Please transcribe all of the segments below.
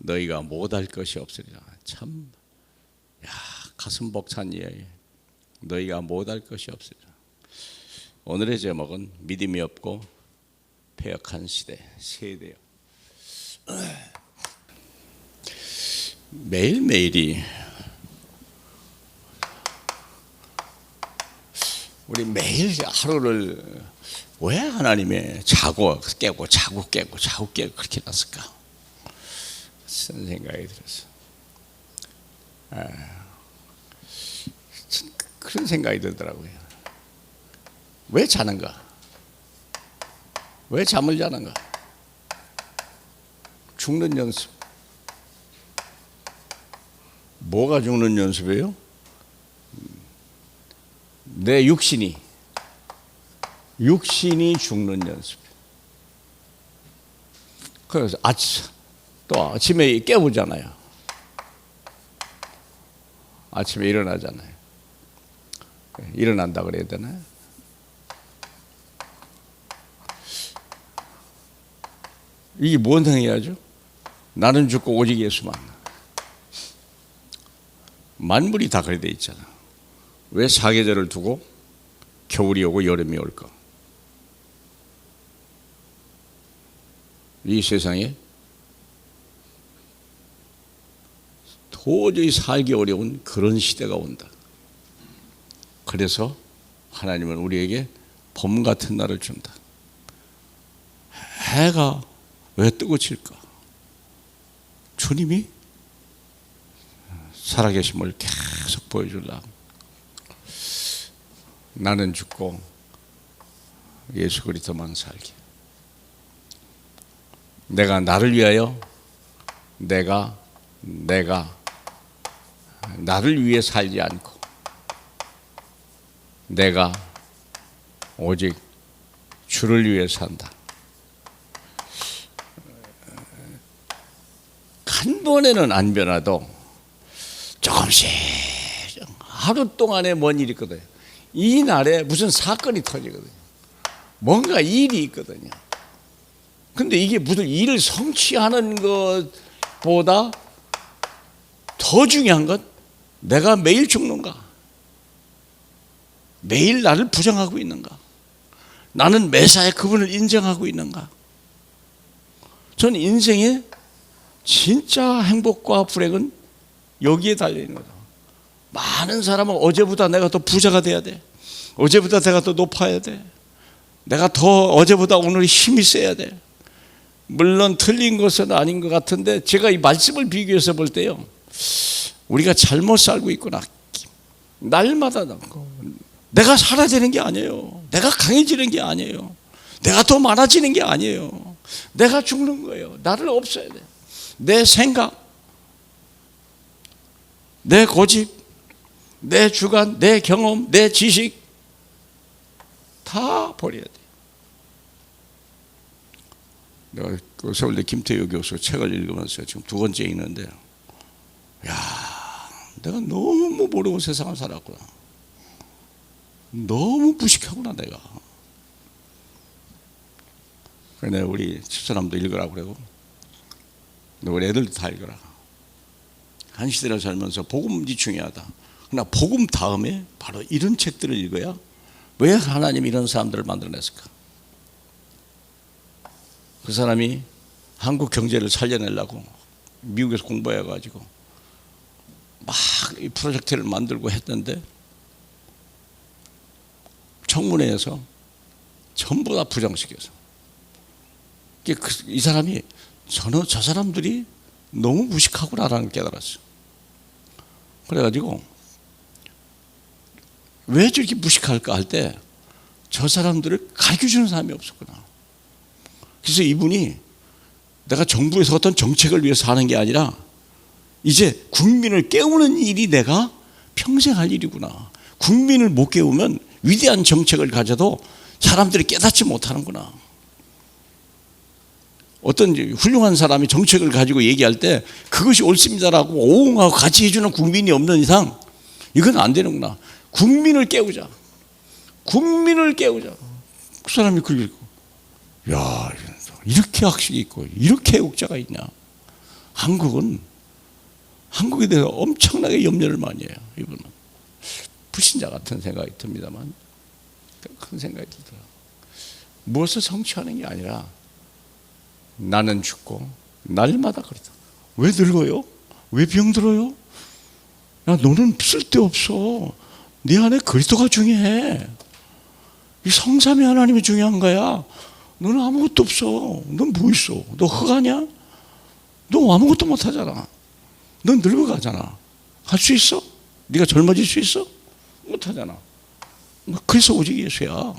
너희가 못할 것이 없으리라. 참, 가슴 벅찬 이야기. 너희가 못할 것이 없으리라. 오늘의 제목은 믿음이 없고 패역한 세대요. 매일매일이 우리 매일 하루를 왜 하나님의 자고 깨고 그렇게 났을까? 그런 생각이 들었어. 그런 생각이 들더라고요. 왜 자는가? 왜 잠을 자는가? 죽는 연습. 뭐가 죽는 연습이에요? 내 육신이 죽는 연습. 그래서 또 아침에 깨우잖아요. 아침에 일어나잖아요. 일어난다 그래야 되나요? 이게 뭔 행위야죠? 나는 죽고 오직 예수만. 만물이 다 그래 돼 있잖아. 왜 사계절을 두고 겨울이 오고 여름이 올까? 이 세상에 도저히 살기 어려운 그런 시대가 온다. 그래서 하나님은 우리에게 봄 같은 날을 준다. 해가 왜 뜨고 칠까? 주님이 살아계심을 계속 보여주려고. 나는 죽고 예수 그리스도만 살게. 내가 나를 위하여 내가 나를 위해 살지 않고 내가 오직 주를 위해 산다. 한 번에는 안 변화도 조금씩 하루 동안에 뭔 일이 있거든요. 이 날에 무슨 사건이 터지거든요. 뭔가 일이 있거든요. 근데 이게 무슨 일을 성취하는 것보다 더 중요한 건 내가 매일 죽는가? 매일 나를 부정하고 있는가? 나는 매사에 그분을 인정하고 있는가? 저는 인생의 진짜 행복과 불행은 여기에 달려있는 거다. 많은 사람은 어제보다 내가 더 부자가 돼야 돼. 어제보다 내가 더 높아야 돼. 내가 더 어제보다 오늘 힘이 세야 돼. 물론 틀린 것은 아닌 것 같은데 제가 이 말씀을 비교해서 볼 때요, 우리가 잘못 살고 있구나. 날마다 내가 사라지는 게 아니에요. 내가 강해지는 게 아니에요. 내가 더 많아지는 게 아니에요. 내가 죽는 거예요. 나를 없애야 돼. 내 생각, 내 고집, 내 주관, 내 경험, 내 지식 다 버려야 돼. 내가 그 서울대 김태효 교수 책을 읽으면서 지금 2번째 읽는데, 내가 너무 모르고 세상을 살았구나. 너무 무식하구나 내가. 그래 우리 집사람도 읽으라고 그러고 우리 애들도 다 읽어라. 한 시대를 살면서 복음이 중요하다. 그러나 복음 다음에 바로 이런 책들을 읽어야 왜 하나님이 이런 사람들을 만들어냈을까? 그 사람이 한국 경제를 살려내려고 미국에서 공부해가지고 막 이 프로젝트를 만들고 했는데 청문회에서 전부 다 부정시켜서 이 사람이 저 사람들이 너무 무식하구나라는 걸 깨달았어요. 그래가지고 왜 저렇게 무식할까 할 때 저 사람들을 가르쳐주는 사람이 없었구나. 그래서 이분이 내가 정부에서 어떤 정책을 위해서 하는 게 아니라 이제 국민을 깨우는 일이 내가 평생 할 일이구나. 국민을 못 깨우면 위대한 정책을 가져도 사람들이 깨닫지 못하는구나. 어떤 훌륭한 사람이 정책을 가지고 얘기할 때 그것이 옳습니다라고 오응하고 같이 해주는 국민이 없는 이상 이건 안 되는구나. 국민을 깨우자. 국민을 깨우자. 그 사람이 그걸 읽고, 야, 이렇게 학식이 있고 이렇게 애국자가 있냐. 한국에 대해서 엄청나게 염려를 많이 해요. 이분은 불신자 같은 생각이 듭니다만 큰 생각이 들더라고요. 무엇을 성취하는 게 아니라 나는 죽고 날마다 그렇다. 왜 늙어요? 왜 병들어요? 야, 너는 쓸데없어. 네 안에 그리스도가 중요해. 이 성삼위 하나님이 중요한 거야. 너는 아무것도 없어. 넌 뭐 있어? 너 흑아냐? 너 아무것도 못하잖아. 넌 늙어가잖아. 할 수 있어? 네가 젊어질 수 있어? 못하잖아. 그래서 오직 예수야.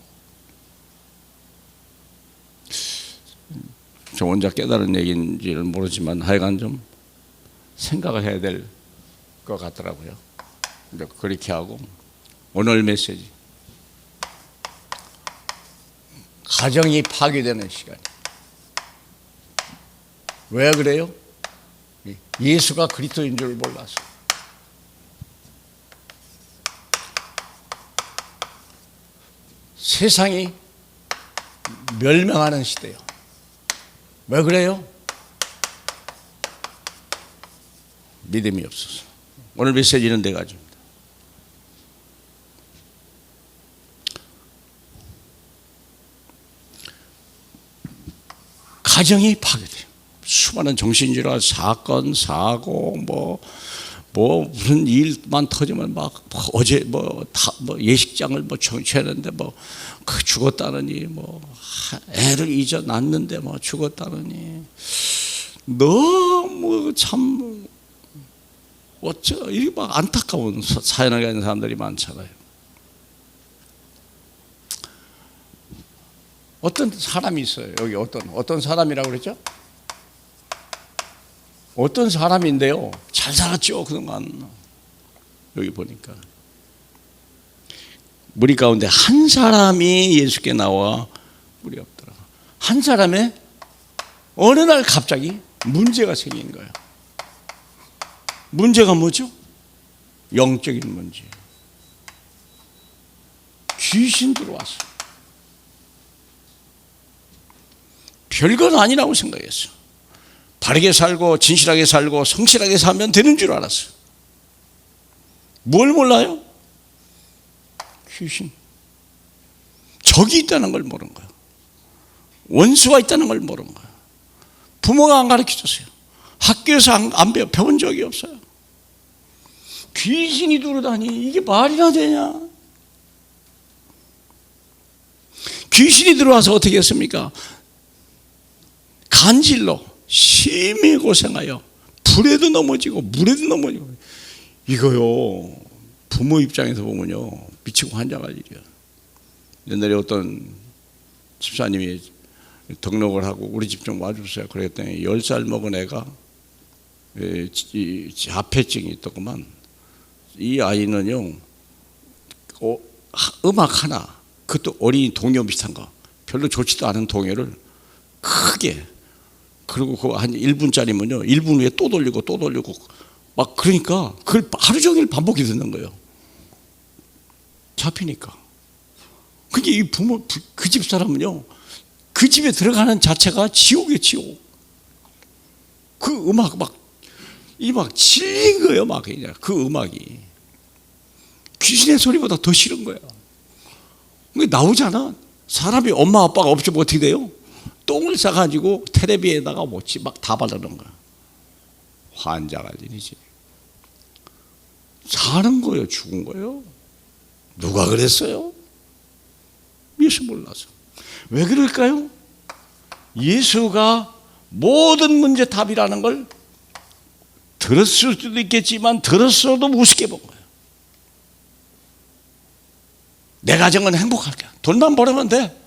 저 혼자 깨달은 얘기인지는 모르지만 하여간 좀 생각을 해야 될 것 같더라고요. 그렇게 하고 오늘 메시지, 가정이 파괴되는 시간이. 왜 그래요? 예수가 그리스도인 줄 몰라서. 세상이 멸망하는 시대요. 왜 그래요? 믿음이 없어서. 오늘 메시지는 네 가지입니다. 가정이 파괴돼요. 수많은 정신질환, 사건, 사고, 무슨 일만 터지면 막 어제 예식장을 청취했는데 죽었다느니 애를 잊어 낳는데 죽었다느니 너무 참 이게 막 안타까운 사연을 가진 사람들이 많잖아요. 어떤 사람이 있어요. 여기 어떤 사람이라고 그랬죠? 어떤 사람인데요. 잘 살았죠, 그동안. 여기 보니까. 무리 가운데 한 사람이 예수께 나와 무리 없더라. 한 사람의 어느 날 갑자기 문제가 생긴 거예요. 문제가 뭐죠? 영적인 문제. 귀신 들어왔어. 별건 아니라고 생각했어. 바르게 살고 진실하게 살고 성실하게 살면 되는 줄 알았어. 뭘 몰라요? 귀신. 적이 있다는 걸 모르는 거예요. 원수가 있다는 걸 모르는 거예요. 부모가 안 가르쳐줬어요. 학교에서 안 배운 적이 없어요. 귀신이 들어다니 이게 말이나 되냐? 귀신이 들어와서 어떻게 했습니까? 간질로 심히 고생하여 불에도 넘어지고 물에도 넘어지고. 이거요, 부모 입장에서 보면요 미치고 환장할 일이야. 옛날에 어떤 집사님이 등록을 하고 우리 집 좀 와주세요 그랬더니 10살 먹은 애가 자폐증이 있더구만. 이 아이는요 음악 하나, 그것도 어린이 동요 비슷한 거, 별로 좋지도 않은 동요를 크게, 그리고 그거 한 1분짜리면요 1분 후에 또 돌리고 막, 그러니까 그걸 하루 종일 반복해 듣는 거예요. 잡히니까. 그게 이 부모, 그 집 사람은요 그 집에 들어가는 자체가 지옥이에요, 지옥. 그 음악 막 질린 거예요, 막 그냥 그 음악이 귀신의 소리보다 더 싫은 거야. 그게 나오잖아. 사람이 엄마 아빠가 없으면 어떻게 돼요? 똥을 싸가지고 텔레비에다가 모치 막 다 바르는 거야. 환장할 일이지. 사는 거예요, 죽은 거예요? 누가 그랬어요? 예수 몰라서. 왜 그럴까요? 예수가 모든 문제 답이라는 걸 들었을 수도 있겠지만 들었어도 우습게 본 거예요. 내 가정은 행복할 거야. 돈만 벌으면 돼.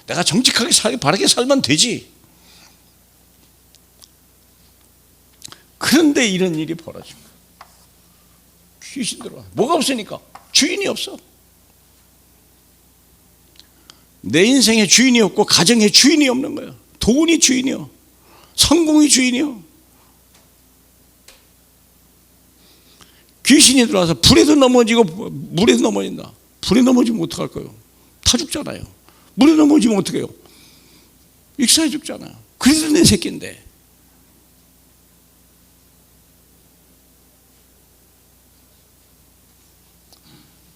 내가 정직하게 바르게 살면 되지. 그런데 이런 일이 벌어진 거야. 귀신 들어와. 뭐가 없으니까? 주인이 없어. 내 인생에 주인이 없고 가정에 주인이 없는 거예요. 돈이 주인이요. 성공이 주인이요. 귀신이 들어와서 불에도 넘어지고 물에도 넘어진다. 불에 넘어지면 어떡할 거예요? 타 죽잖아요. 물에 넘어지면 어떡해요? 익사해 죽잖아요. 그래도 내 새끼인데.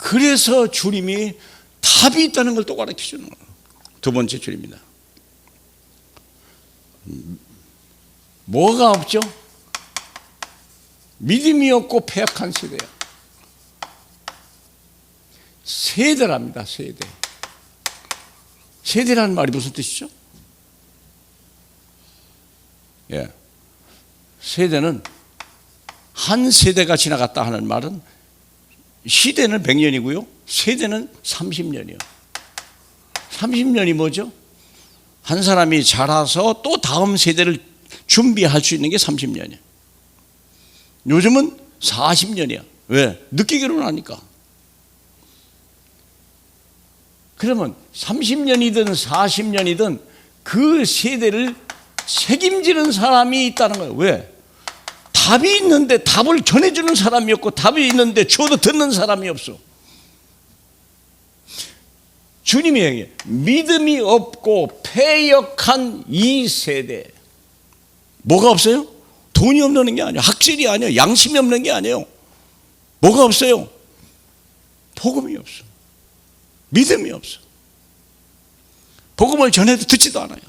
그래서 주님이 답이 있다는 걸 또 가르쳐 주는 거예요. 두 번째 줄입니다. 뭐가 없죠? 믿음이 없고 패역한 세대야. 세대랍니다. 세대. 세대라는 말이 무슨 뜻이죠? 예. 세대는 한 세대가 지나갔다 하는 말은 시대는 100년이고요. 세대는 30년이요. 30년이 뭐죠? 한 사람이 자라서 또 다음 세대를 준비할 수 있는 게 30년이에요. 요즘은 40년이야. 왜? 늦게 결혼하니까. 그러면 30년이든 40년이든 그 세대를 책임지는 사람이 있다는 거예요. 왜? 답이 있는데 답을 전해주는 사람이 없고, 답이 있는데 줘도 듣는 사람이 없어. 주님이 얘기해요. 믿음이 없고 패역한 이 세대. 뭐가 없어요? 돈이 없는 게 아니에요. 학질이 아니에요. 양심이 없는 게 아니에요. 뭐가 없어요? 복음이 없어. 믿음이 없어. 복음을 전해도 듣지도 않아요.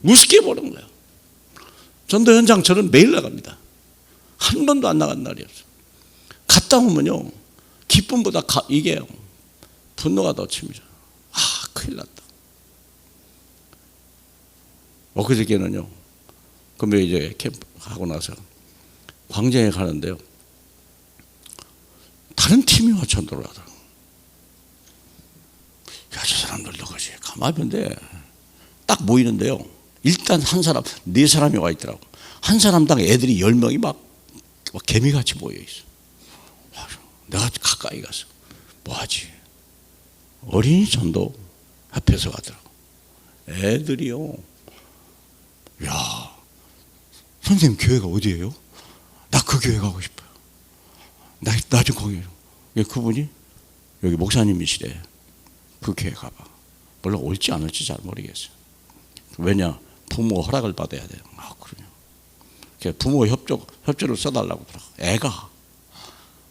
우습게 보는 거예요. 전도 현장 저는 매일 나갑니다. 한 번도 안 나간 날이 없어요. 갔다 오면요, 기쁨보다 이게 분노가 더 칩니다. 아, 큰일 났다. 엊그저께는요, 금요일 이제 캠프 하고 나서 광장에 가는데요, 다른 팀이 와 전도를 하더라고요. 야, 저 사람들 누구지? 가만히 보는데 딱 모이는데요, 일단 한 사람, 4사람이 와 있더라고. 한 사람당 애들이 10명이 막 개미같이 모여있어. 내가 가까이 가서 뭐하지? 어린이 전도 앞에서 가더라고. 애들이요, 야, 선생님 교회가 어디예요? 나 그 교회 가고 싶어요. 나 좀 거기. 그분이 여기 목사님이시래. 그 교회 가봐. 물론 올지 안 올지 잘 모르겠어요. 왜냐? 부모 허락을 받아야 돼요. 아, 그러냐. 부모 협조를 써달라고 하더라고. 애가.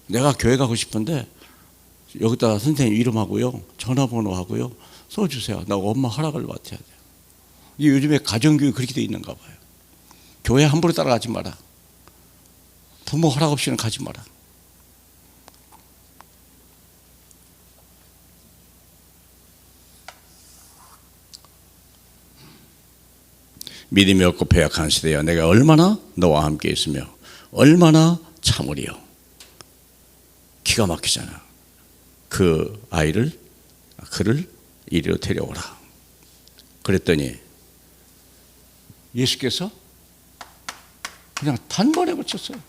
내가 교회 가고 싶은데 여기다 선생님 이름하고요, 전화번호하고요 써주세요. 나 엄마 허락을 받아야 돼요. 이게 요즘에 가정교육 그렇게 돼 있는가 봐요. 교회 함부로 따라가지 마라. 부모 허락 없이는 가지 마라. 믿음이 없고 패역한 시대여, 내가 얼마나 너와 함께 있으며 얼마나 참으리요. 기가 막히잖아. 그를 이리로 데려오라. 그랬더니 예수께서 그냥 단번에 고쳤어요.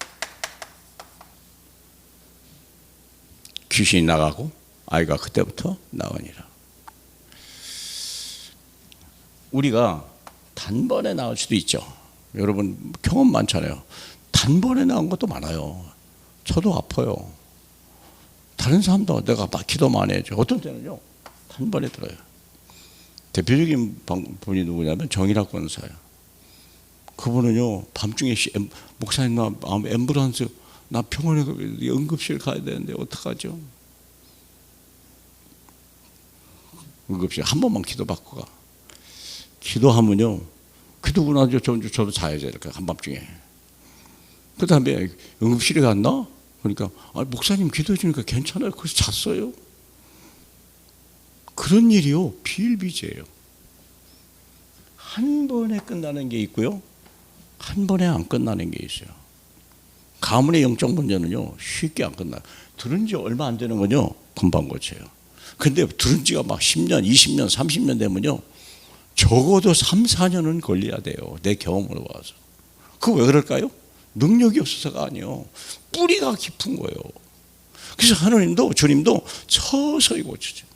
귀신이 나가고 아이가 그때부터 나으니라. 우리가 단번에 나올 수도 있죠. 여러분 경험 많잖아요. 단번에 나온 것도 많아요. 저도 아파요. 다른 사람도 내가 막 기도 많이 해줘. 어떤 때는요, 단번에 들어요. 대표적인 분이 누구냐면 정일학 권사예요. 그분은요, 밤중에 목사님 나 앰뷸런스, 나 병원에 응급실 가야 되는데 어떡하죠? 응급실 한 번만 기도받고 가. 기도하면요, 기도고 나서 저도 자야죠. 이렇게 한밤중에. 그 다음에 응급실에 갔나? 그러니까 목사님 기도해 주니까 괜찮아요. 그래서 잤어요. 그런 일이요, 비일비재예요. 한 번에 끝나는 게 있고요, 한 번에 안 끝나는 게 있어요. 가문의 영적 문제는요, 쉽게 안 끝나요. 들은 지 얼마 안 되는 건요, 금방 고쳐요. 근데 들은 지가 막 10년, 20년, 30년 되면요, 적어도 3, 4년은 걸려야 돼요. 내 경험으로 봐서. 그거 왜 그럴까요? 능력이 없어서가 아니에요. 뿌리가 깊은 거예요. 그래서 하나님도, 주님도 서서히 고치죠.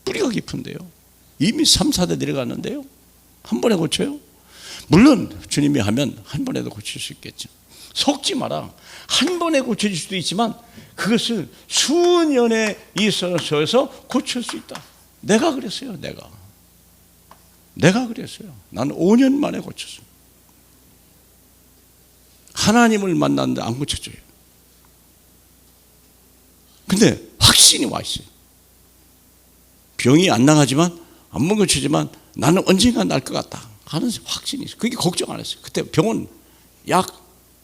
뿌리가 깊은데요. 이미 3, 4대 내려갔는데요, 한 번에 고쳐요? 물론 주님이 하면 한 번에도 고칠 수 있겠죠. 속지 마라. 한 번에 고쳐질 수도 있지만 그것을 수년에 있어서 고칠 수 있다. 내가 그랬어요. 내가 그랬어요. 나는 5년 만에 고쳤어요. 하나님을 만났는데 안 고쳐져요. 근데 확실히 확신이 와 있어요. 병이 안 나가지만 안 먹어치지만 나는 언젠가 날 것 같다 하는 확신이 있어요. 그게 걱정 안 했어요. 그때 병원 약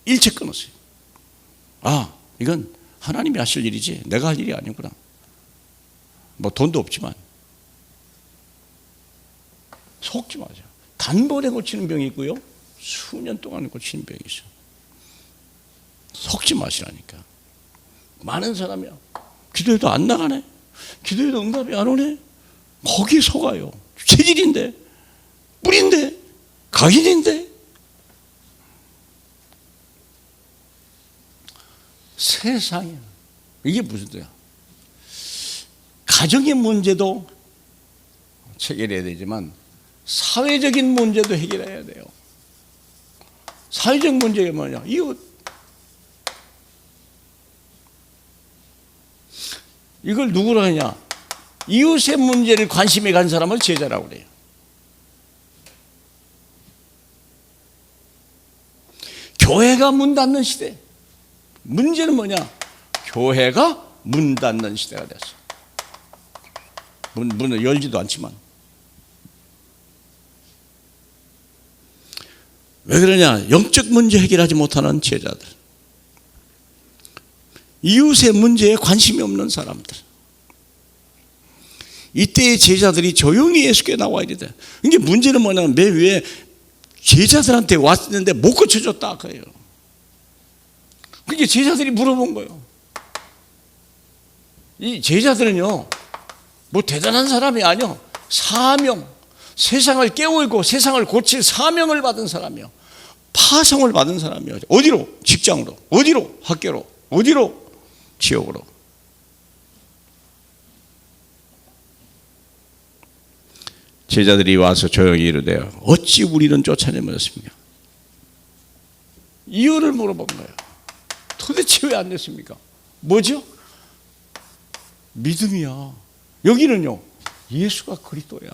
일체 끊었어요. 아, 이건 하나님이 하실 일이지 내가 할 일이 아니구나. 뭐 돈도 없지만 속지 마세요. 단번에 고치는 병이 있고요, 수년 동안 고치는 병이 있어요. 속지 마시라니까. 많은 사람이야, 기도해도 안 나가네, 기도해도 응답이 안 오네. 거기에 속아요. 체질인데, 뿌리인데, 각인인데. 세상에 이게 무슨 뜻이야? 가정의 문제도 해결해야 되지만 사회적인 문제도 해결해야 돼요. 사회적 문제가 뭐냐? 이걸 누구로 하냐? 이웃의 문제를 관심에 간 사람을 제자라고 그래요. 교회가 문 닫는 시대. 문제는 뭐냐? 교회가 문 닫는 시대가 됐어. 문을 열지도 않지만. 왜 그러냐? 영적 문제 해결하지 못하는 제자들, 이웃의 문제에 관심이 없는 사람들. 이때의 제자들이 조용히 예수께 나와야 돼. 이게 문제는 뭐냐면 맨 위에 제자들한테 왔는데 못 고쳐줬다 그래요. 그게 제자들이 물어본 거예요. 이 제자들은요, 뭐 대단한 사람이 아니요, 사명, 세상을 깨우고 세상을 고칠 사명을 받은 사람이요, 파송을 받은 사람이요. 어디로? 직장으로. 어디로? 학교로. 어디로? 지옥으로. 제자들이 와서 조용히 이르되 어찌 우리는 쫓아내버렸습니까? 이유를 물어본 거예요. 도대체 왜 안 됐습니까? 뭐죠? 믿음이야. 여기는요, 예수가 그리스도야.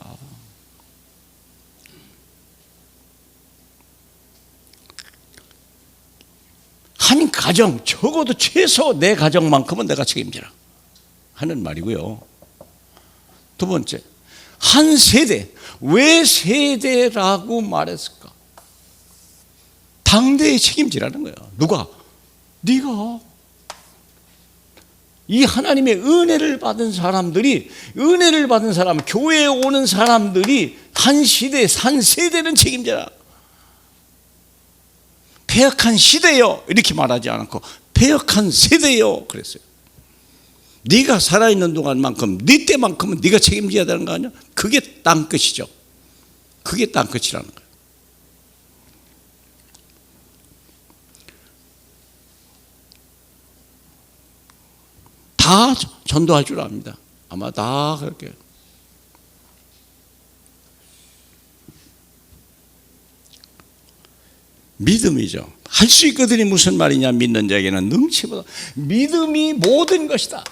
한 가정, 적어도 최소 내 가정만큼은 내가 책임지라 하는 말이고요. 두 번째, 한 세대. 왜 세대라고 말했을까? 당대에 책임지라는 거야. 누가? 네가. 이 하나님의 은혜를 받은 사람들이, 은혜를 받은 사람, 교회에 오는 사람들이 한 시대, 한 세대는 책임져라. 패역한 시대요 이렇게 말하지 않고 패역한 세대요 그랬어요. 네가 살아있는 동안만큼, 네 때만큼은 네가 책임져야 되는 거 아니야? 그게 땅끝이죠. 그게 땅끝이라는 거예요. 다 전도할 줄 압니다. 아마 다 그렇게. 믿음이죠. 할 수 있거든이 무슨 말이냐? 믿는 자에게는 능치보다 믿음이 모든 것이다.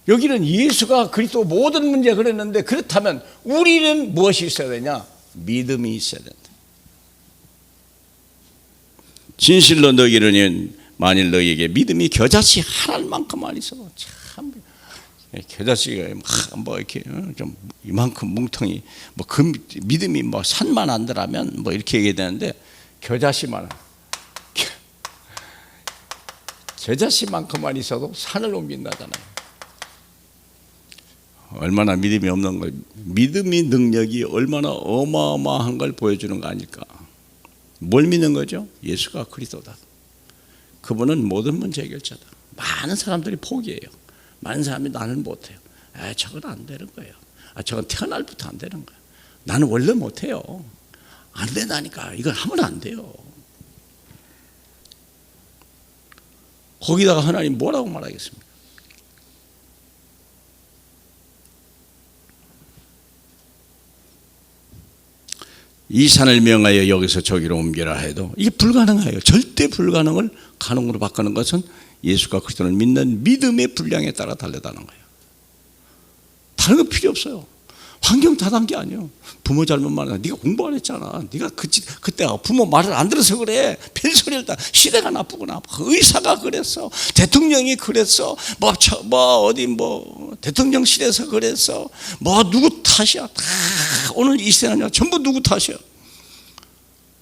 여기는 예수가 그리스도 모든 문제 그랬는데, 그렇다면 우리는 무엇이 있어야 되냐? 믿음이 있어야 된다. 진실로 너희는 만일 너희에게 믿음이 겨자씨 하나만큼만 있어도, 참 겨자씨가 뭐 이렇게 좀 이만큼 뭉텅이 뭐 그 믿음이 뭐 산만 안더라면 뭐 이렇게 얘기해야 되는데, 겨자씨만, 겨자씨만큼만 있어도 산을 옮긴다잖아요. 얼마나 믿음이 없는 걸, 믿음의 능력이 얼마나 어마어마한 걸 보여주는 거 아닐까. 뭘 믿는 거죠? 예수가 그리스도다. 그분은 모든 문제 해결자다. 많은 사람들이 포기해요. 많은 사람이 나는 못해요. 저건 안 되는 거예요. 저건 태어날부터 안 되는 거예요. 나는 원래 못해요. 안 된다니까. 이건 하면 안 돼요. 거기다가 하나님 뭐라고 말하겠습니까? 이 산을 명하여 여기서 저기로 옮겨라 해도 이게 불가능해요. 절대 불가능을 가능으로 바꾸는 것은 예수가 그리스도를 믿는 믿음의 분량에 따라 다르다는 거예요. 다른 거 필요 없어요. 환경 탓한 게 아니에요. 부모 잘못만 해. 네가 공부 안 했잖아. 네가 그때 부모 말을 안 들어서 그래. 별소리를 다. 시대가 나쁘구나. 의사가 그랬어. 대통령이 그랬어. 대통령실에서 그랬어. 누구 탓이야. 다 오늘 이 시대는 전부 누구 탓이야.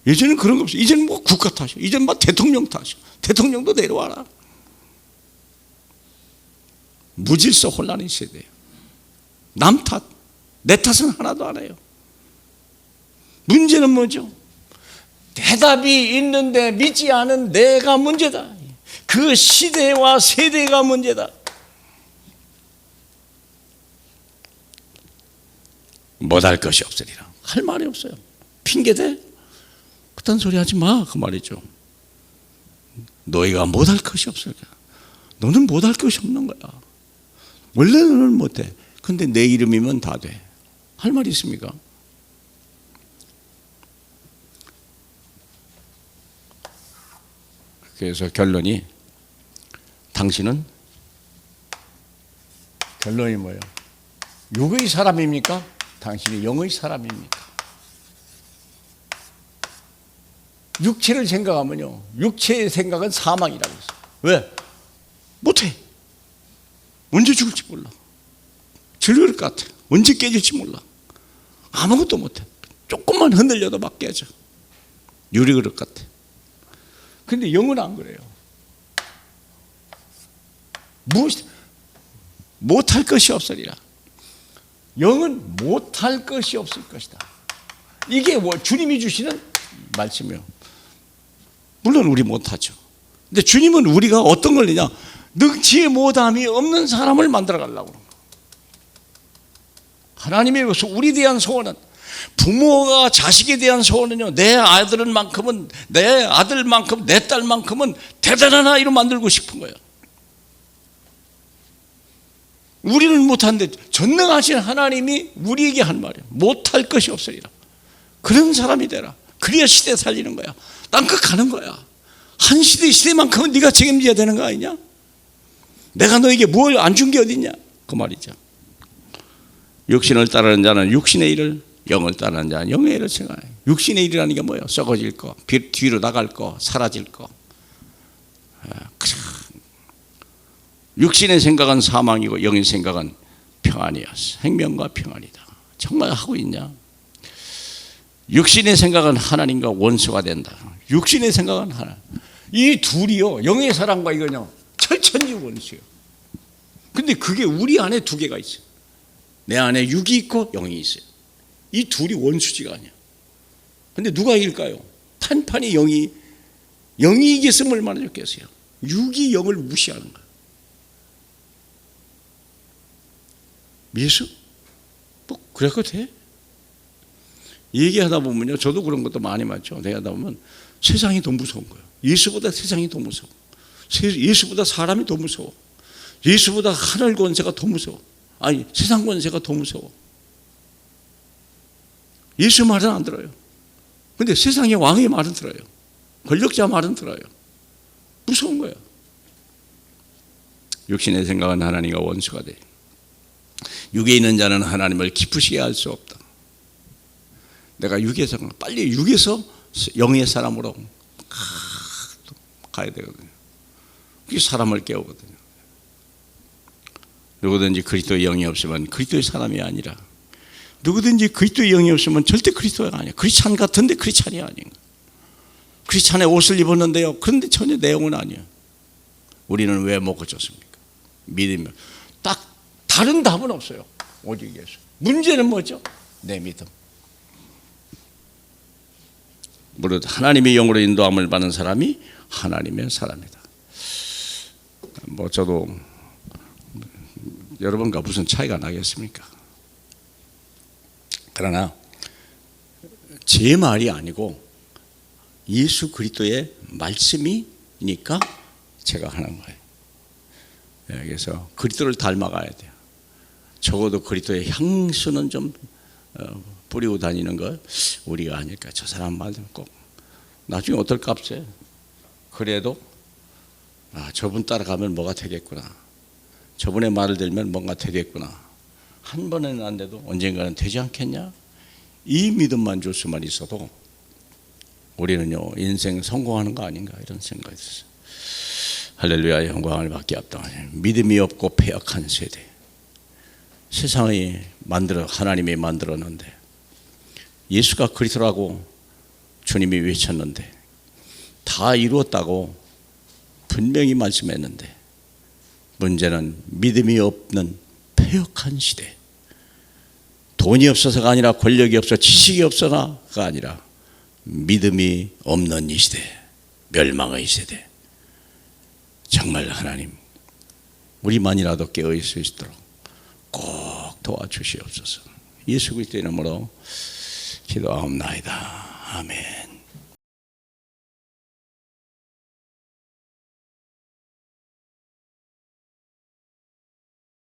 예전엔 그런 거 없어. 이제는 국가 탓이야. 이제는 대통령 탓이야. 대통령도 내려와라. 무질서 혼란의 시대예요. 남 탓, 내 탓은 하나도 안 해요. 문제는 뭐죠? 대답이 있는데 믿지 않은 내가 문제다. 그 시대와 세대가 문제다. 못할 것이 없으리라. 할 말이 없어요. 핑계대? 그딴 소리 하지 마. 그 말이죠. 너희가 못할 것이 없으리라. 너는 못할 것이 없는 거야. 원래 너는 못해. 근데 내 이름이면 다 돼. 할 말이 있습니까? 그래서 결론이, 당신은 결론이 뭐예요? 육의 사람입니까? 당신이 영의 사람입니까? 육체를 생각하면요, 육체의 생각은 사망이라고 했어요. 왜? 못해. 언제 죽을지 몰라. 즐거울 것 같아. 언제 깨질지 몰라. 아무것도 못해. 조금만 흔들려도 막 깨져. 유리그릇 같아. 근데 영은 안 그래요. 못할 것이 없으리라. 영은 못할 것이 없을 것이다. 이게 주님이 주시는 말씀이에요. 물론 우리 못하죠. 근데 주님은 우리가 어떤 걸 내냐, 능치 못함이 없는 사람을 만들어 가려고. 하나님의 우리에 대한 소원은, 부모가 자식에 대한 소원은요, 내 아들만큼은, 내 아들만큼, 내 딸만큼은 대단한 아이로 만들고 싶은 거예요. 우리는 못하는데 전능하신 하나님이 우리에게 한 말이에요. 못할 것이 없으리라. 그런 사람이 되라. 그래야 시대 살리는 거야. 땅끝 가는 거야. 한 시대만큼은 네가 책임져야 되는 거 아니냐? 내가 너에게 뭘 안 준 게 어딨냐? 그 말이죠. 육신을 따르는 자는 육신의 일을, 영을 따르는 자는 영의 일을 생각해. 육신의 일이라는 게 뭐예요? 썩어질 거, 뒤로 나갈 거, 사라질 거. 육신의 생각은 사망이고 영의 생각은 평안이야. 생명과 평안이다. 정말 하고 있냐? 육신의 생각은 하나님과 원수가 된다. 육신의 생각은 하나. 이 둘이요, 영의 사람과 이거요, 철천지 원수예요. 근데 그게 우리 안에 두 개가 있어요. 내 안에 육이 있고 영이 있어요. 이 둘이 원수지가 아니야. 근데 누가 이길까요? 판판이 영이 이겼으면 얼마나 좋겠어요. 육이 영을 무시하는 거야. 예수? 그래도 돼? 얘기하다 보면요, 저도 그런 것도 많이 맞죠. 얘기하다 보면 세상이 더 무서운 거예요. 예수보다 세상이 더 무서워. 예수보다 사람이 더 무서워. 예수보다 하늘 권세가 더 무서워. 아니, 세상 권세가 더 무서워. 예수 말은 안 들어요. 근데 세상의 왕의 말은 들어요. 권력자 말은 들어요. 무서운 거예요. 육신의 생각은 하나님과 원수가 돼. 육에 있는 자는 하나님을 기쁘시게 할 수 없다. 내가 육에서 빨리 육에서 영의 사람으로 가야 되거든요. 그게 사람을 깨우거든요. 누구든지 그리스도의 영이 없으면 그리스도의 사람이 아니라, 누구든지 그리스도의 영이 없으면 절대 그리스도가 아니야. 크리스찬 같은데 크리스찬이 아닌가. 크리스찬의 옷을 입었는데요, 그런데 전혀 내용은 아니에요. 우리는 왜 못 고쳤습니까? 믿으면. 딱 다른 답은 없어요. 오직 예수. 문제는 뭐죠? 내 믿음. 무릇 하나님의 영으로 인도함을 받는 사람이 하나님의 사람이다. 저도 여러분과 무슨 차이가 나겠습니까? 그러나 제 말이 아니고 예수 그리스도의 말씀이니까 제가 하는 거예요. 그래서 그리스도를 닮아가야 돼요. 적어도 그리스도의 향수는 좀 뿌리고 다니는 거 우리가 아닐까. 저 사람 말은 꼭 나중에 어떨까 없어요. 그래도 저분 따라가면 뭐가 되겠구나. 저분의 말을 들으면 뭔가 되겠구나. 한 번은 안 돼도 언젠가는 되지 않겠냐? 이 믿음만 줄 수만 있어도 우리는요 인생 성공하는 거 아닌가 이런 생각이 들었어요. 할렐루야, 영광을 받게 합당하네. 믿음이 없고 패역한 세대. 세상이 하나님이 만들었는데 예수가 그리스도라고 주님이 외쳤는데 다 이루었다고 분명히 말씀했는데 문제는 믿음이 없는 패역한 시대. 돈이 없어서가 아니라 권력이 없어 지식이 없어서가 아니라 믿음이 없는 이 시대, 멸망의 시대. 정말 하나님 우리만이라도 깨어있을 수 있도록 꼭 도와주시옵소서. 예수 그리스도의 이름으로 기도하옵나이다. 아멘.